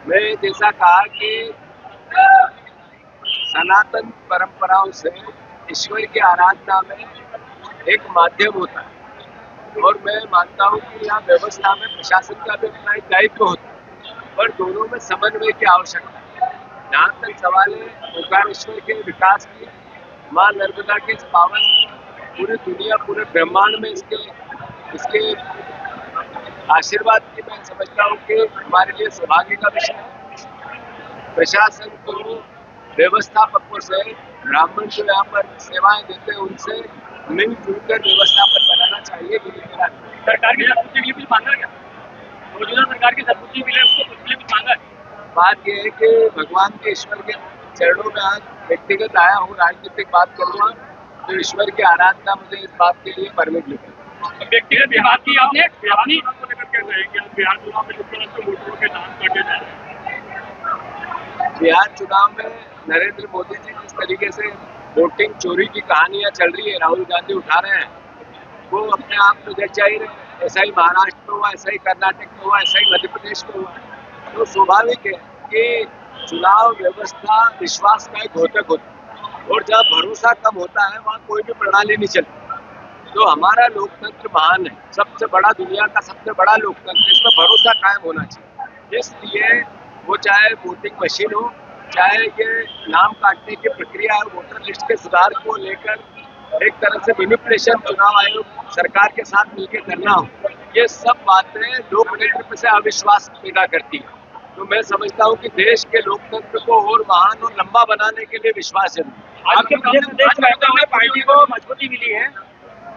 मैं जैसा कहा कि सनातन परंपराओं से ईश्वर की आराधना में एक माध्यम होता है और मैं मानता हूँ कि यहाँ व्यवस्था में प्रशासन का भी अपना एक दायित्व होता है, पर दोनों में समन्वय की आवश्यकता है। जहाँ तक सवाल है ओंकारेश्वर के विकास की, माँ नर्मदा के इस पावन पूरी दुनिया पूरे ब्रह्मांड में इसके इसके आशीर्वाद की मैं समझता हूँ कि हमारे लिए सौभाग्य का विषय है। प्रशासन को व्यवस्थापकों से ब्राह्मण जो यहाँ पर सेवाएं देते हैं उनसे मिलजुल कर व्यवस्थापन बनाना चाहिए। सरकार की सब्सिडी के लिए कुछ मांगा क्या? मौजूदा सरकार की सब्सिडी मिले उसको कुछ लिए कुछ मांगा है? बात यह है कि भगवान के ईश्वर के चरणों में आज व्यक्तिगत आया हूँ, राजनीतिक बात करूँगा तो ईश्वर की आराधना मुझे इस बात के लिए परमिट मिले। व्यक्तिगत बात की आपने अपनी को लेकर के रहेगी बिहार चुनाव में जिस तरह से वोटरों के नाम काटे जा रहे हैं। बिहार चुनाव में नरेंद्र मोदी जी जिस तरीके से वोटिंग चोरी की कहानियां चल रही है, राहुल गांधी उठा रहे हैं, वो अपने आप में जग जा ही रहे। ऐसा ही महाराष्ट्र में हुआ, ऐसा ही कर्नाटक में हुआ, ऐसा ही मध्य प्रदेश में हुआ। तो स्वाभाविक है कि चुनाव व्यवस्था विश्वास का एक घोतक होता है और जहाँ भरोसा कम होता है वहाँ कोई भी प्रणाली नहीं चलती। तो हमारा लोकतंत्र महान है, सबसे बड़ा, दुनिया का सबसे बड़ा लोकतंत्र, इसमें भरोसा कायम होना चाहिए। इसलिए वो चाहे वोटिंग मशीन हो, चाहे ये नाम काटने की प्रक्रिया है, वोटर लिस्ट के सुधार को लेकर एक तरह से मैनिपुलेशन चुनाव आयोग सरकार के साथ मिलकर करना हो, ये सब बातें लोकतंत्र में से अविश्वास पैदा करती है। तो मैं समझता हूँ कि देश के लोकतंत्र को और महान और लंबा बनाने के लिए विश्वास जरूरी है। आपके प्रदेश अध्यक्ष में पार्टी को मजबूती मिली है,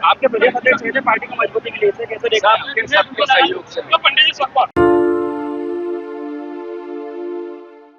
आपके प्रदेश अध्यक्ष पार्टी को मजबूती मिली है, कैसे देखा? सबके सहयोग से। पंडित जी